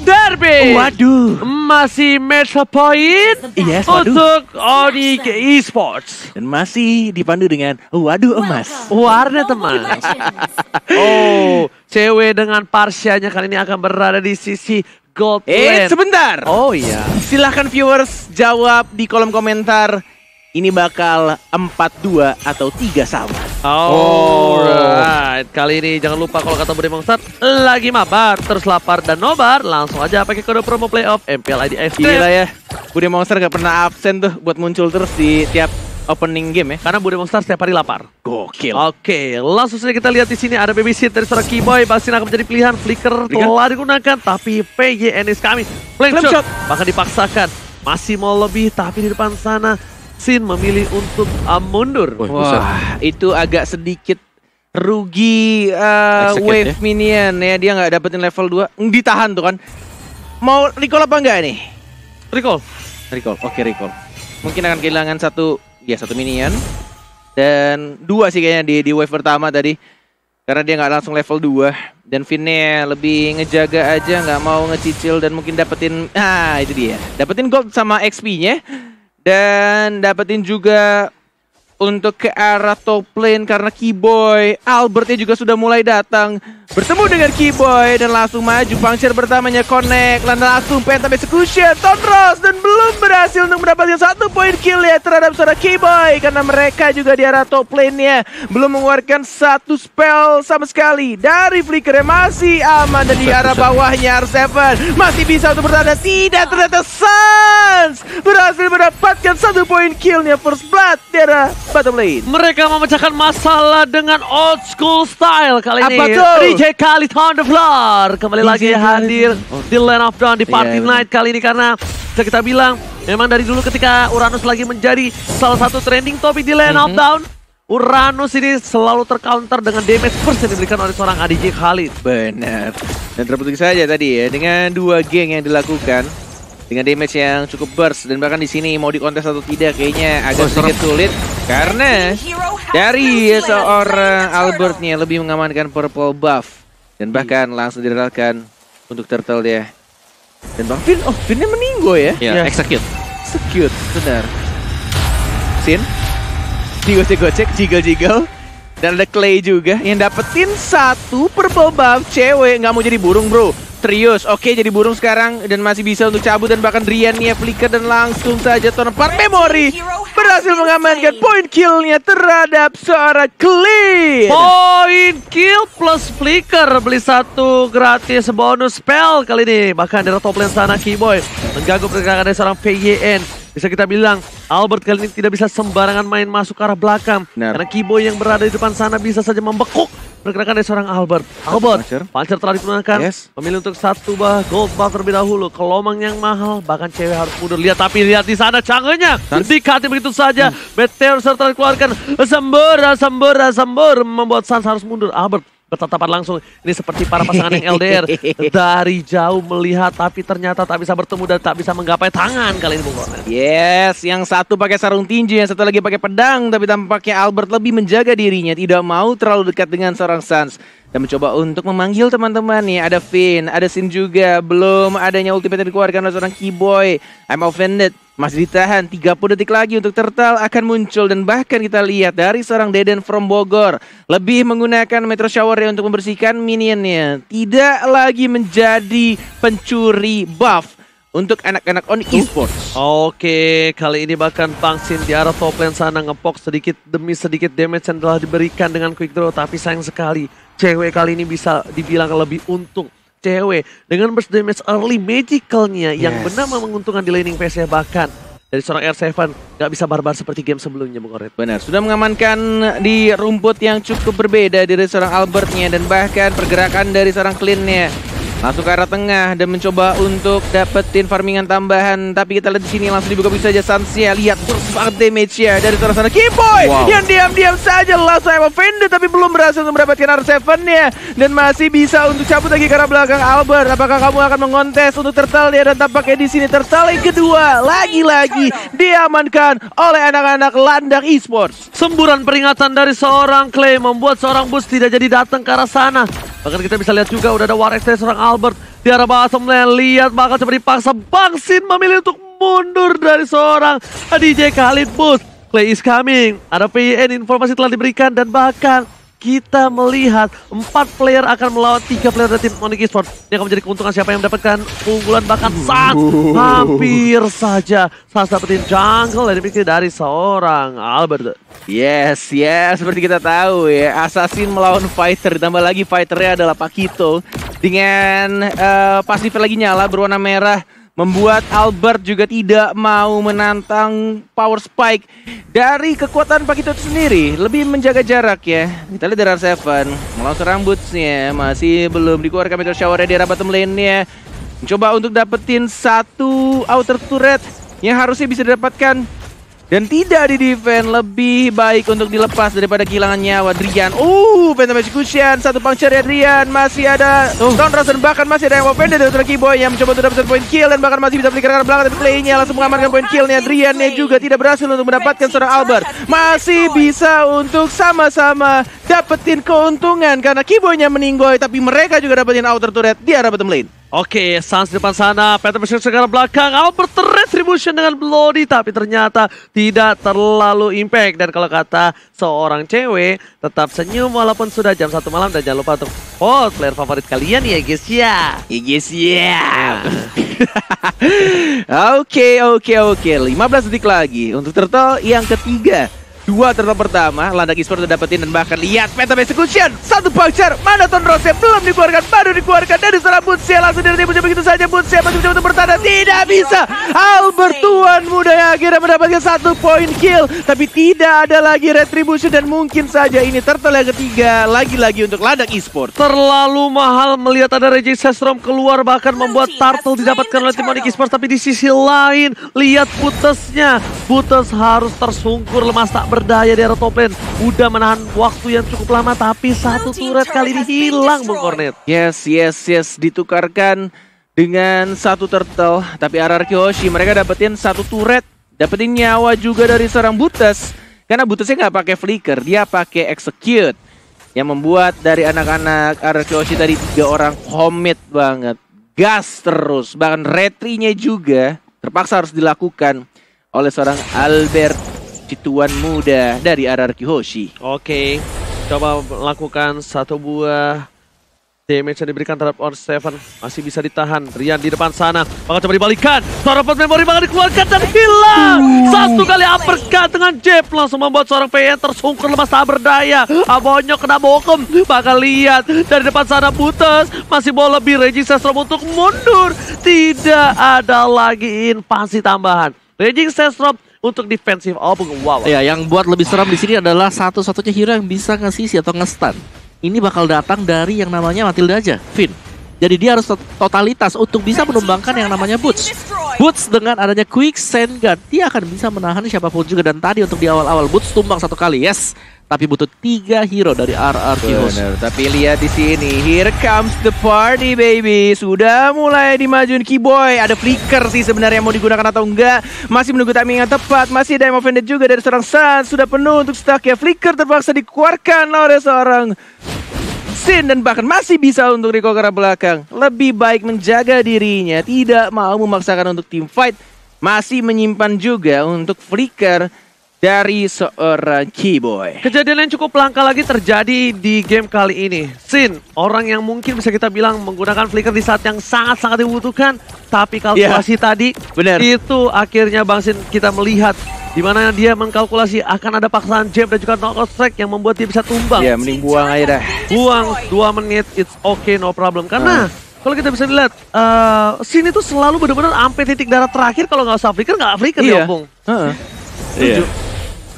Derby. Waduh. Masih match point untuk Onyx Esports. Dan masih dipandu dengan waduh emas. Warna teman. Oh, cewek dengan Parsianya kali ini akan berada di sisi gold lane. Sebentar. Oh iya. Silahkan viewers jawab di kolom komentar. Ini bakal 4-2 atau 3 sama. Alright, kali ini jangan lupa kalau kata Budi Monster lagi mabar, terus lapar dan nobar, langsung aja pakai kode promo playoff MPL ID Extreme. Gila ya, Budi Monster gak pernah absen tuh buat muncul terus di tiap opening game ya. Karena Budi Monster setiap hari lapar. Gokil. Oke, langsung saja kita lihat di sini ada babysit dari seorang Keyboy. Pasti akan menjadi pilihan. Flicker telah digunakan, tapi PYN is coming. Flame shot bahkan dipaksakan. Masih mau lebih, tapi di depan sana Sin memilih untuk mundur. Wah, itu agak sedikit rugi wave minion ya. Dia nggak dapetin level 2. Ditahan tuh kan. Mau recall apa enggak nih? Recall. Oke, recall. Mungkin akan kehilangan satu minion. Dan 2 sih kayaknya di wave pertama tadi. Karena dia nggak langsung level 2. Dan Finnya lebih ngejaga aja, nggak mau ngecicil dan mungkin dapetin... itu dia. Dapetin gold sama XP-nya. Dan dapetin juga untuk ke arah top lane karena Keyboy. Albertnya juga sudah mulai datang. Bertemu dengan Keyboy dan langsung maju. Puncture pertamanya connect. Langsung Phantom Execution. Tonros dan belum berhasil untuk mendapatkan 1 poin kill ya terhadap seorang Keyboy. Karena mereka juga di arah top lane-nya belum mengeluarkan 1 spell sama sekali. Dari Flicker masih aman. Dan di arah bawahnya R7 masih bisa untuk bertahan. Tidak, ternyata Sans berhasil mendapatkan 1 poin killnya first blood di arah bottom lane. Mereka memecahkan masalah dengan old school style kali ini. Apa tuh? DJ Khalid on the floor. Kembali lagi hadir di Land of Dawn di Party Night kali ini. Karena bisa kita bilang memang dari dulu ketika Uranus lagi menjadi salah satu trending topik di Land of Dawn, Uranus ini selalu tercounter dengan damage first yang diberikan oleh seorang DJ Khalid. Benar. Dan terbukti saja tadi ya dengan 2 geng yang dilakukan dengan damage yang cukup burst. Dan bahkan di sini mau dikontes atau tidak kayaknya agak sedikit sulit karena dari seorang Albertnya lebih mengamankan purple buff dan bahkan langsung direlkan untuk turtle dia. Dan Bang Vin, Vinnya meninggo ya? Ya, execute, benar. Sin, digocek-gocek, jiggle-jiggle. Dan ada Clay juga yang dapetin 1 purple buff. Cewek nggak mau jadi burung bro. Trius, oke jadi burung sekarang dan masih bisa untuk cabut dan bahkan Riannya Flicker dan langsung saja Tonepar Memory berhasil mengamankan poin killnya terhadap seorang Clean. Poin kill plus Flicker, beli 1 gratis bonus spell kali ini. Bahkan dari top lane sana Keyboy mengganggu pergerakan dari seorang PYN. Bisa kita bilang Albert kali ini tidak bisa sembarangan main masuk ke arah belakang. Karena Keyboy yang berada di depan sana bisa saja membekuk pergerakan dari seorang Albert. Puncture telah digunakan. Memilih untuk 1 gold buff terlebih dahulu. Kelomang yang mahal, bahkan cewek harus mundur. Lihat di sana cangenya dikati begitu saja. Meteor serta dikeluarkan. Sembur membuat Sans harus mundur. Albert bertatapan langsung. Ini seperti para pasangan yang LDR. Dari jauh melihat tapi ternyata tak bisa bertemu dan tak bisa menggapai tangan kali ini Bung Kornet. Yes, yang satu pakai sarung tinju, yang satu lagi pakai pedang. Tapi tampaknya Albert lebih menjaga dirinya, tidak mau terlalu dekat dengan seorang Sans. Dan mencoba untuk memanggil teman-temannya. Ada Finn, ada Sin juga. Belum adanya ultimate yang dikeluarkan oleh seorang Keyboy. I'm offended. Masih ditahan, 30 detik lagi untuk Turtle akan muncul. Dan bahkan kita lihat dari seorang Deden from Bogor lebih menggunakan Metro Shower untuk membersihkan minionnya. Tidak lagi menjadi pencuri buff untuk anak-anak Onyx Esports. Oke, kali ini bahkan Bang Sin di arah top lane sana ngepok sedikit demi sedikit damage yang telah diberikan dengan quick draw. Tapi sayang sekali, cewek kali ini bisa dibilang lebih untung. Cewek dengan burst damage early magicalnya yang benar menguntungkan di laning phase-nya. Bahkan dari seorang R7 gak bisa barbar seperti game sebelumnya Bung Kornet. Benar, sudah mengamankan di rumput yang cukup berbeda dari seorang Albertnya. Dan bahkan pergerakan dari seorang Clean-nya langsung ke arah tengah dan mencoba untuk dapetin farmingan tambahan. Tapi kita lihat di sini langsung dibuka bisa saja Sans-nya. Lihat banget damage-nya dari seorang sana Keyboy yang diam-diam saja langsung offended tapi belum berhasil untuk mendapatkan R7-nya. Dan masih bisa untuk cabut lagi ke arah belakang Albert. Apakah kamu akan mengontes untuk Turtle-nya? Dan tampaknya di sini Turtle yang kedua lagi-lagi diamankan oleh anak-anak Landak Esports. Semburan peringatan dari seorang Clay membuat seorang Bus tidak jadi datang ke arah sana. Bahkan kita bisa lihat juga udah ada War X dari seorang Albert. di arah bottom lane. Lihat bakal coba dipaksa. Bang Sin memilih untuk mundur dari seorang DJ Khalid Boost. Play is coming. Ada PYN, informasi telah diberikan dan bahkan kita melihat 4 player akan melawan 3 player dari tim Onyx Esports. Ini akan menjadi keuntungan siapa yang mendapatkan keunggulan, bahkan hampir saja Sans dapetin jungle dari seorang Albert. Yes, seperti kita tahu ya, Assassin melawan Fighter, ditambah lagi fighternya adalah Pakito dengan pasif lagi nyala berwarna merah, membuat Albert juga tidak mau menantang power spike dari kekuatan Pakito itu sendiri. Lebih menjaga jarak ya. Kita lihat dari R7 melawan serang bootsnya, masih belum dikeluarkan meteor shower di arah bottom lane-nya. Mencoba untuk dapetin satu outer turret yang harusnya bisa didapatkan dan tidak di defend. Lebih baik untuk dilepas daripada kehilangan nyawa. Drian, Phantom Execution, satu puncture ya Drian. Masih ada Thundros dan bahkan masih ada yang offended dari Keyboy yang mencoba untuk dapat point kill dan bahkan masih bisa flicker ke belakang, tapi play-nya langsung mengamankan point kill-nya. Drian-nya juga tidak berhasil untuk mendapatkan seorang Albert. Masih bisa untuk sama-sama dapetin keuntungan karena Keyboy-nya meninggoy, tapi mereka juga dapetin outer turret di arah bottom lane. Oke, Sans di depan sana, Phantom Execution ke belakang, Albert retribution dengan Bloody, tapi ternyata tidak terlalu impact. Dan kalau kata seorang cewek, tetap senyum walaupun sudah jam 1 malam. Dan jangan lupa untuk vote player favorit kalian ya guys ya. Oke. 15 detik lagi untuk turtle yang ketiga. 2 turtle pertama, Landak Esports udah dapetin dan bahkan lihat Phantom Execution. Satu puncture, mana Thundrosnya belum dikeluarkan, baru dikeluarkan dari seorang Bootsnya. Langsung diretibusi begitu saja, Bootsnya masih mencoba untuk bertahan, tidak bisa. Albert tuan muda yang akhirnya mendapatkan 1 point kill, tapi tidak ada lagi retribution dan mungkin saja ini turtle yang ketiga lagi-lagi untuk Landak Esports. Terlalu mahal melihat ada Raging Sestrom keluar, bahkan membuat turtle didapatkan oleh tim Onyx Esports. Tapi di sisi lain, lihat Butesnya. Butes harus tersungkur, lemas tak berdaya di arah top lane. Udah menahan waktu yang cukup lama, tapi satu turret kali ini hilang, Bung Cornet. Yes. Ditukarkan dengan satu turtle, tapi RRQ Hoshi mereka dapetin satu turret, dapetin nyawa juga dari seorang Butes. Karena Butesnya nggak pakai flicker, dia pakai execute. Yang membuat dari anak-anak RRQ Hoshi tadi 3 orang komit banget. Gas terus, bahkan retrinya juga terpaksa harus dilakukan oleh seorang Albert, Cituan muda dari RRQ Hoshi. Oke, coba melakukan satu buah damage yang diberikan terhadap On7. Masih bisa ditahan. Rian di depan sana, bakal coba dibalikan. Seorang pot memory bakal dikeluarkan dan hilang. Satu kali uppercut dengan jab langsung membuat seorang PN tersungkur lemas tak berdaya. Abonyo kena bokem. Bakal lihat dari depan sana Butes masih mau lebih. Raging Sestrom untuk mundur. Tidak ada lagi invasi tambahan. Raging Sestrom untuk defensif. Wow. Ya, yang buat lebih seram di sini adalah satu-satunya hero yang bisa nge-CC atau nge-stun. Ini bakal datang dari yang namanya Matilda aja, Finn. Jadi dia harus totalitas untuk bisa menumbangkan yang namanya Boots. Boots dengan adanya Quick Sand Guard, dia akan bisa menahan siapapun juga. Dan tadi untuk di awal-awal Boots tumbang 1 kali, yes. Tapi butuh 3 hero dari RRQ Hoshi. Tapi lihat di sini, here comes the party baby. Sudah mulai dimajuin Keyboy. Ada flicker sih sebenarnya mau digunakan atau enggak. Masih menunggu timing yang tepat. Masih ada yang offended juga dari seorang Sans. Sudah penuh untuk stack ya. Flicker terpaksa dikeluarkan oleh seorang Sin dan bahkan masih bisa untuk Rico ke arah belakang. Lebih baik menjaga dirinya, tidak mau memaksakan untuk team fight. Masih menyimpan juga untuk flicker dari seorang Keyboy. Kejadian yang cukup langka lagi terjadi di game kali ini. Sin, orang yang mungkin bisa kita bilang menggunakan flicker di saat yang sangat-sangat dibutuhkan. Tapi kalkulasi tadi, benar. Itu akhirnya Bang Sin kita melihat di mana dia mengkalkulasi akan ada paksaan jab dan juga knockout strike yang membuat dia bisa tumbang. Ya, mending buang aja dah. Buang 2 menit, it's okay, no problem. Karena kalau kita bisa lihat, Sin itu selalu benar-benar sampai titik darah terakhir. Kalau nggak usah flicker, nggak flicker ya, Bung. Iya.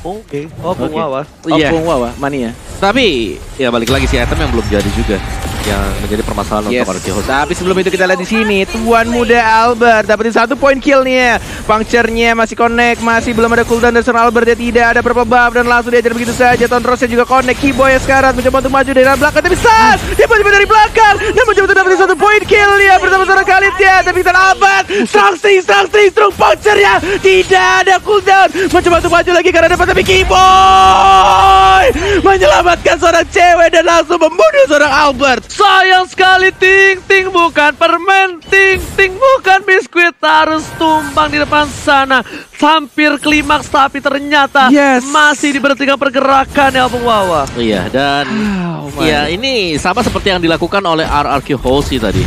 Oke. Opung Wawa. Opung Wawa, mania. Tapi ya balik lagi sih, item yang belum jadi juga yang menjadi permasalahan untuk RRQ Hoshi. Tapi sebelum itu kita lihat di sini, tuan muda Albert dapetin 1 point kill-nya. Puncture-nya masih connect, masih belum ada cooldown dari seorang Albert. Dia tidak ada purple buff dan langsung diajar begitu saja. Thundrosnya juga connect. Keyboy sekarang mencoba untuk maju dari belakang, tapi Sans dia mencoba dari belakang dan mencoba untuk dapetin 1 point kill-nya bersama seorang Khalid ya. Tapi kita Albert Serang strong puncher ya. Tidak ada cooldown. Mencoba untuk maju lagi karena dapat tapi Keyboy menyelamatkan seorang cewek dan langsung membunuh seorang Albert. Sayang sekali Ting bukan permen, Ting bukan biskuit, harus tumbang di depan sana. Hampir klimaks tapi ternyata masih diberhentikan pergerakan ya Bung Wawa. Iya, dan ya ini sama seperti yang dilakukan oleh RRQ Halsey tadi.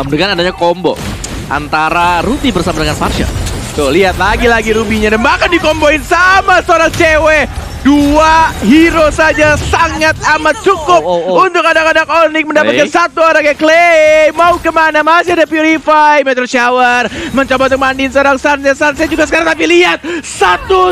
Dengan adanya combo antara Ruby bersama dengan Farsha. Tuh, lihat lagi Rubinya dan bahkan dikomboin sama seorang cewek. 2 hero saja sangat amat cukup untuk anak-anak Onyx mendapatkan satu orang yang Clay. Mau kemana? Masih ada Purify, Meteor Shower mencoba untuk mandiin seorang Sunset juga sekarang, tapi lihat 1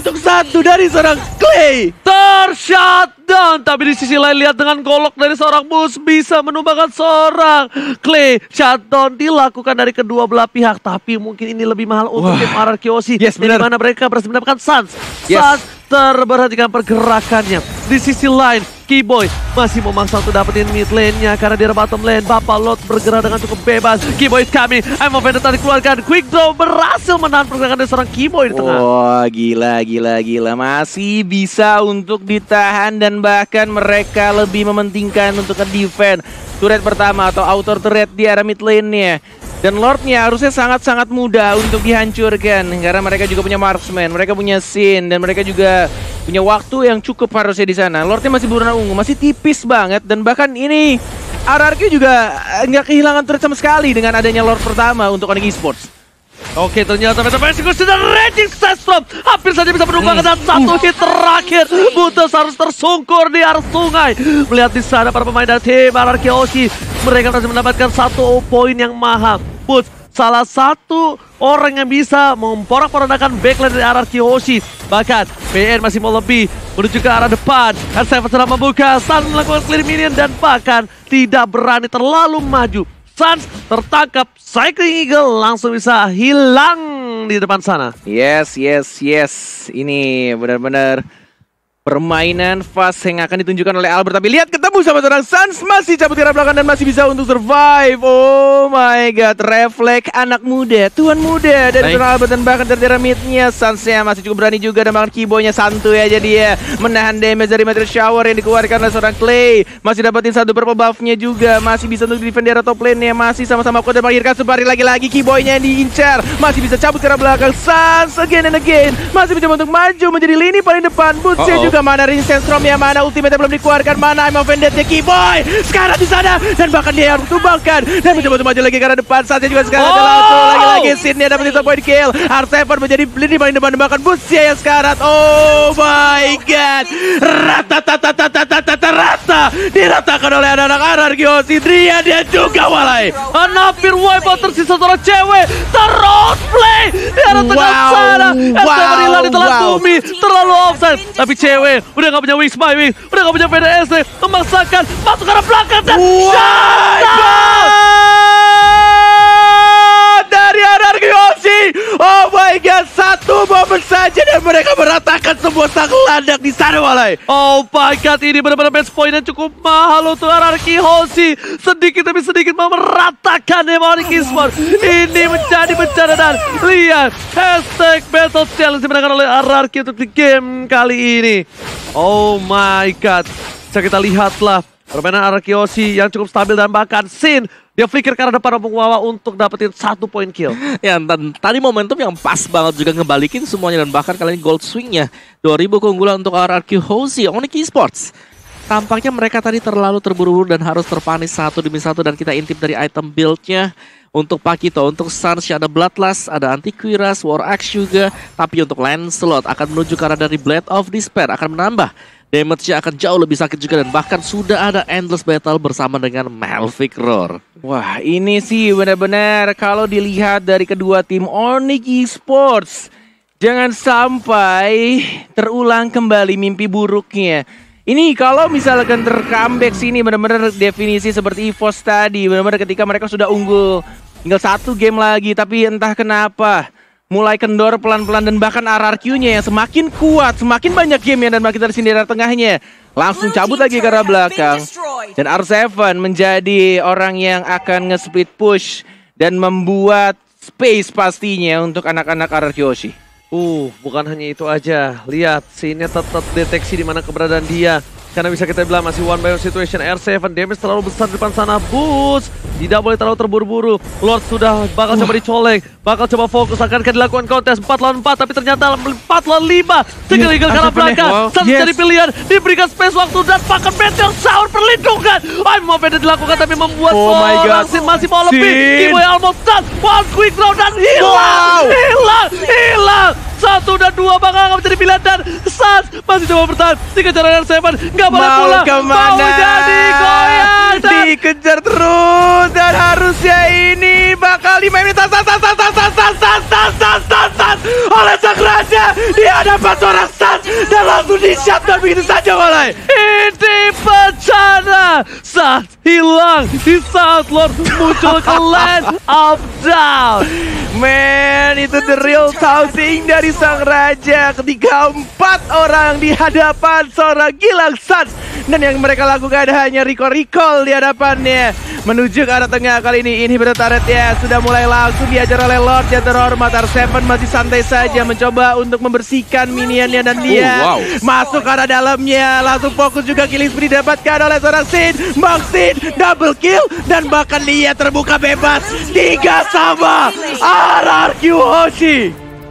untuk 1 dari seorang Clay. Tershutdown, tapi di sisi lain lihat dengan golok dari seorang Mus bisa menumbangkan seorang Clay. Shutdown dilakukan dari kedua belah pihak, tapi mungkin ini lebih mahal untuk tim RRQ Aussie. Di mana mereka berhasil mendapatkan Suns. Suns terberhentikan pergerakannya. Di sisi lain, Keyboy masih memaksa untuk dapetin mid lane-nya karena dia bottom lane. Bapak Lot bergerak dengan cukup bebas. Keyboy coming. I'm of Vendetta dikeluarkan. Quick draw berhasil menahan pergerakan dari seorang Keyboy di tengah. Wah, gila. Masih bisa untuk ditahan dan bahkan mereka lebih mementingkan untuk nge-defend turret pertama atau outer turret di arah mid lane-nya. Dan Lordnya harusnya sangat-sangat mudah untuk dihancurkan karena mereka juga punya marksman, mereka punya Sin, dan mereka juga punya waktu yang cukup harusnya di sana. Lordnya masih berwarna ungu, masih tipis banget, dan bahkan ini RRQ juga nggak kehilangan turret sama sekali dengan adanya Lord pertama untuk Onyx Esports. Oke, ternyata Metaverse sudah ready Sestrom. Hampir saja bisa menumbangkan dan satu hit terakhir. Butus harus tersungkur di arah sungai. Melihat di sana para pemain dari tim RRQ Aussie, mereka berhasil mendapatkan 1 poin yang mahal. Buts, salah satu orang yang bisa memporak-porandakan backline dari RRQ Aussie. Bahkan PN masih mau lebih menuju ke arah depan. R7 sedang membuka, Sun melakukan clear minion dan bahkan tidak berani terlalu maju. Suns tertangkap, Cycling Eagle langsung bisa hilang di depan sana. Yes. Ini benar-benar permainan fast yang akan ditunjukkan oleh Albert. Tapi lihat ketemu sama seorang Suns, masih cabut ke arah belakang dan masih bisa untuk survive. Oh my god, refleks anak muda, tuan muda dari seorang Albert dan bahkan dari arah mid-nya. Suns-nya masih cukup berani juga dan bahkan Keyboy-nya santuy aja dia menahan damage dari Meteor Shower yang dikeluarkan oleh seorang Clay. Masih dapetin 1 purple buff-nya juga, masih bisa untuk defend di arah top lane-nya, masih sama-sama kuat dan mengakhirkan sebari lagi-lagi Keyboy-nya yang diincar. Masih bisa cabut ke arah belakang. Suns again and again masih mencoba untuk maju menjadi lini paling depan. Boots-nya juga mana Rinsend Storm ya, mana ultimate belum dikeluarkan, mana I'm of Vendetta Keyboy sekarang di sana dan bahkan dia harus tumbangkan dan mencoba untuk maju lagi ke arah depan. Saatnya juga sekarang ada langsung lagi Sinnya dapat 1 point kill. R7 menjadi lini paling depan dan bahkan Boots-nya yang sekarat. Oh my god, rata diratakan oleh anak-anak RRQ Aussie. Dria dia juga walai. Hampir wipeout, tersisa seorang cewek terus play di arah tengah sana. Berhilang di telan bumi, terlalu offside. Tapi cewek udah gak punya wings by wing, udah gak punya PDSD, memaksakan masuk ke arah belakang dan shutdown dari RRQ Aussie. Oh my god, 1 momen saja dan mereka meratakan sebuah sang landak di sana walai. Oh my god, ini benar-benar match point yang cukup mahal untuk RRQ Aussie. Sedikit demi sedikit mau meratakan Onyx Esports. Ini menjadi bencana dan lihat hashtag Battle Challenge dimenangkan oleh RRQ untuk di game kali ini. Oh my god, bisa kita lihatlah permainan RRQ Aussie yang cukup stabil dan bahkan Sin dia flicker ke arah depan Bung Wawa untuk dapetin 1 point kill. Ya, dan tadi momentum yang pas banget juga ngebalikin semuanya dan bahkan kali ini gold swingnya 2000 keunggulan untuk RRQ Aussie Onyx Esports. Tampaknya mereka tadi terlalu terburu-buru dan harus terpanis 1 demi 1 dan kita intip dari item build-nya. Untuk Pakito, untuk Suns ada Bloodlust, ada Antiquiras, War Axe juga. Tapi untuk Lancelot akan menuju ke arah dari Blade of Despair, akan menambah damage-nya akan jauh lebih sakit juga. Dan bahkan sudah ada Endless Battle bersama dengan Malphite Roar. Wah, ini sih benar-benar kalau dilihat dari kedua tim Onyx Esports, jangan sampai terulang kembali mimpi buruknya. Ini kalau misalkan ter-comeback sini benar-benar definisi seperti EVOS tadi. Benar-benar ketika mereka sudah unggul tinggal 1 game lagi, tapi entah kenapa mulai kendor pelan-pelan dan bahkan RRQ-nya yang semakin kuat, semakin banyak game dan makin tersindir dari tengahnya. Langsung cabut lagi ke arah belakang. Dan R7 menjadi orang yang akan nge-split push dan membuat space pastinya untuk anak-anak RRQ Hoshi. Bukan hanya itu aja. Lihat, sini tetap deteksi di mana keberadaan dia. Karena bisa kita bilang masih one by one situation. R7 damage terlalu besar di depan sana. Boost tidak boleh terlalu terburu-buru. Lord sudah bakal coba dicolek, bakal coba fokus, akankah dilakukan kontes 4 lawan 4, tapi ternyata 4 lawan 5. Tinggal Eagle karena belakang. Sang jadi pilihan, diberikan space waktu dan pakai Meteor Shower perlindungan. Mau beda dilakukan tapi membuat seorang Sin masih mau lebih. Kiboy almost done. One quick round dan hilang. Hilang. 1 dan 2 bakal menjadi pilihan dan Sans masih coba bertahan. Dikejar R7, nggak boleh pulang. Mau jadi goyang. Dikejar terus dan harusnya ini bakal dimainin oleh sang raja di hadapan seorang Sans dan langsung di shutdown begitu saja oleh. Ini bencana. Sans hilang di saat Lord muncul ke land of down. Man, itu the real taunting dari sang raja ketika 4 orang di hadapan seorang Gilang Sans. Dan yang mereka lakukan hanya recall di hadapannya. Menuju ke arah tengah kali ini inhibitor turret ya sudah mulai langsung diajar oleh Lord yang terhormat. R7 masih santai saja mencoba untuk membersihkan minionnya dan dia masuk ke arah dalamnya. Langsung fokus juga killing spree didapatkan oleh seorang Sin. Bang Sin double kill dan bahkan dia terbuka bebas 3 sama RRQ Hoshi.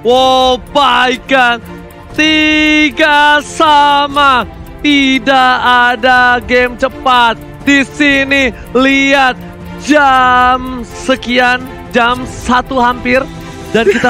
Wow, baikkan 3 sama. Tidak ada game cepat di sini. Lihat jam sekian, jam 1 hampir dan kita